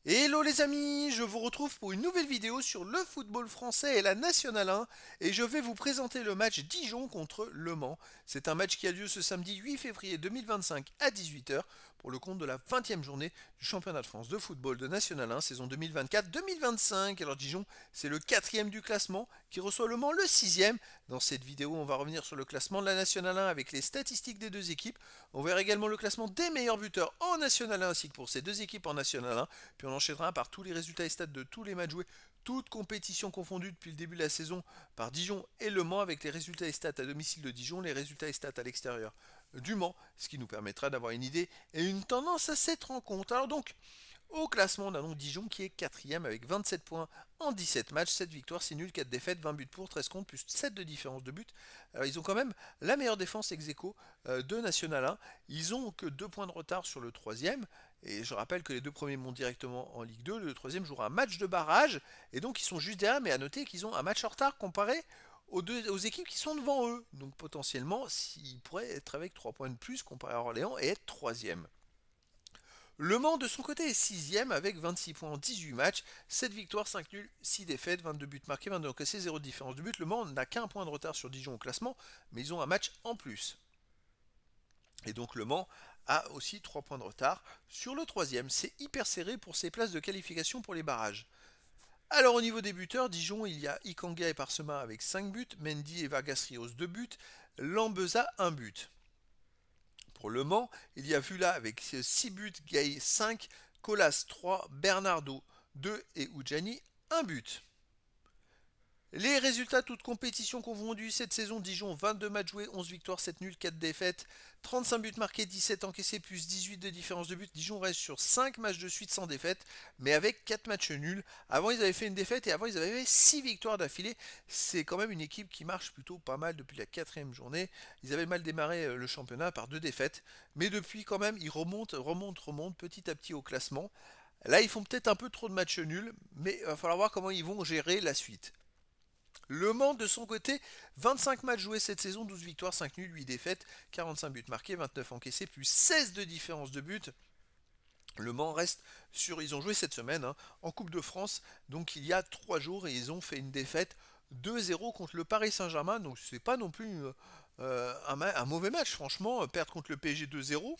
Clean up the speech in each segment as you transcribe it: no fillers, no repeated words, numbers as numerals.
Hello les amis, je vous retrouve pour une nouvelle vidéo sur le football français et la Nationale 1 et je vais vous présenter le match Dijon contre Le Mans. C'est un match qui a lieu ce samedi 8 février 2025 à 18 h pour le compte de la 20e journée du championnat de France de football de Nationale 1 saison 2024-2025. Alors Dijon, c'est le quatrième du classement qui reçoit Le Mans le sixième. Dans cette vidéo, on va revenir sur le classement de la Nationale 1 avec les statistiques des deux équipes. On verra également le classement des meilleurs buteurs en Nationale 1 ainsi que pour ces deux équipes en Nationale 1. Puis on enchaînera par tous les résultats et stats de tous les matchs joués, toutes compétitions confondues depuis le début de la saison par Dijon et Le Mans, avec les résultats et stats à domicile de Dijon, les résultats et stats à l'extérieur du Mans, ce qui nous permettra d'avoir une idée et une tendance à cette rencontre. Alors donc, au classement, on a donc Dijon qui est quatrième avec 27 points en 17 matchs, 7 victoires, 6 nuls, 4 défaites, 20 buts pour, 13 contre, plus 7 de différence de but. Alors ils ont quand même la meilleure défense ex aequo de National 1. Ils ont que 2 points de retard sur le troisième. Et je rappelle que les deux premiers montent directement en Ligue 2. Le troisième jouera un match de barrage. Et donc ils sont juste derrière, mais à noter qu'ils ont un match en retard comparé aux équipes qui sont devant eux. Donc potentiellement, ils pourraient être avec 3 points de plus comparé à Orléans et être troisième. Le Mans de son côté est sixième avec 26 points en 18 matchs, 7 victoires, 5 nuls, 6 défaites, 22 buts marqués, 22 encaissés, 0 de différence de but. Le Mans n'a qu'un point de retard sur Dijon au classement, mais ils ont un match en plus. Et donc Le Mans a aussi 3 points de retard sur le troisième. C'est hyper serré pour ses places de qualification pour les barrages. Alors au niveau des buteurs, Dijon, il y a Ikanga et Parsema avec 5 buts, Mendy et Vargas Rios 2 buts, Lambeza 1 but. Pour Le Mans, il y a Vula avec 6 buts, Gay 5, Colas 3, Bernardo 2 et Oudjani 1 but. Les résultats toutes compétitions confondues cette saison: Dijon 22 matchs joués, 11 victoires, 7 nuls, 4 défaites, 35 buts marqués, 17 encaissés plus 18 de différence de but. Dijon reste sur 5 matchs de suite sans défaite, mais avec 4 matchs nuls. Avant ils avaient fait une défaite et avant ils avaient fait 6 victoires d'affilée. C'est quand même une équipe qui marche plutôt pas mal depuis la quatrième journée. Ils avaient mal démarré le championnat par 2 défaites, mais depuis quand même ils remontent petit à petit au classement. Là ils font peut-être un peu trop de matchs nuls, mais il va falloir voir comment ils vont gérer la suite. Le Mans, de son côté, 25 matchs joués cette saison, 12 victoires, 5 nuls, 8 défaites, 45 buts marqués, 29 encaissés, plus 16 de différence de but. Le Mans reste sur. Ils ont joué cette semaine en Coupe de France, donc il y a 3 jours, et ils ont fait une défaite 2-0 contre le Paris Saint-Germain. Donc c'est pas non plus un mauvais match, franchement. Perdre contre le PSG 2-0,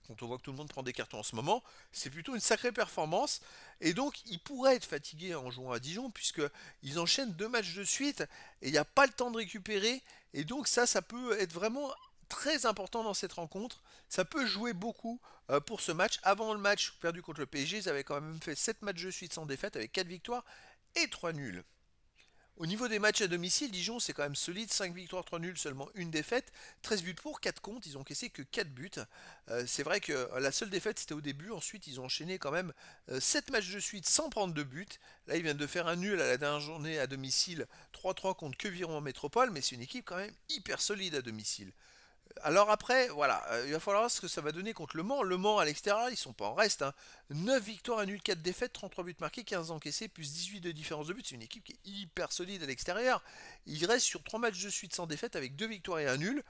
quand on voit que tout le monde prend des cartons en ce moment, c'est plutôt une sacrée performance. Et donc, ils pourraient être fatigués en jouant à Dijon, puisqu'ils enchaînent 2 matchs de suite, et il n'y a pas le temps de récupérer. Et donc, ça peut être vraiment très important dans cette rencontre. Ça peut jouer beaucoup pour ce match. Avant le match perdu contre le PSG, ils avaient quand même fait 7 matchs de suite sans défaite, avec 4 victoires et 3 nuls. Au niveau des matchs à domicile, Dijon c'est quand même solide, 5 victoires, 3 nuls, seulement une défaite, 13 buts pour, 4 contre, ils ont caissé que 4 buts. C'est vrai que la seule défaite c'était au début, ensuite ils ont enchaîné quand même 7 matchs de suite sans prendre de but. Là ils viennent de faire un nul à la dernière journée à domicile, 3-3 contre Queviron en métropole, mais c'est une équipe quand même hyper solide à domicile. Alors après, voilà, il va falloir voir ce que ça va donner contre Le Mans. Le Mans à l'extérieur, ils sont pas en reste. 9 victoires, un nul, 4 défaites, 33 buts marqués, 15 encaissés, plus 18 de différence de but. C'est une équipe qui est hyper solide à l'extérieur. Il reste sur 3 matchs de suite sans défaite avec 2 victoires et un nul.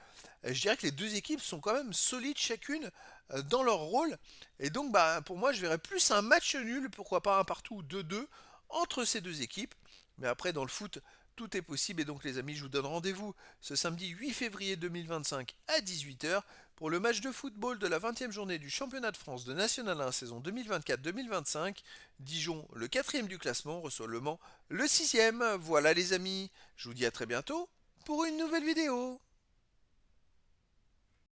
Je dirais que les deux équipes sont quand même solides chacune dans leur rôle. Et donc, bah, pour moi, je verrais plus un match nul, pourquoi pas un partout 2-2 entre ces deux équipes. Mais après, dans le foot, tout est possible. Et donc, les amis, je vous donne rendez-vous ce samedi 8 février 2025 à 18 h pour le match de football de la 20e journée du championnat de France de National 1 saison 2024-2025. Dijon, le quatrième du classement, reçoit Le Mans, le sixième. Voilà les amis, je vous dis à très bientôt pour une nouvelle vidéo.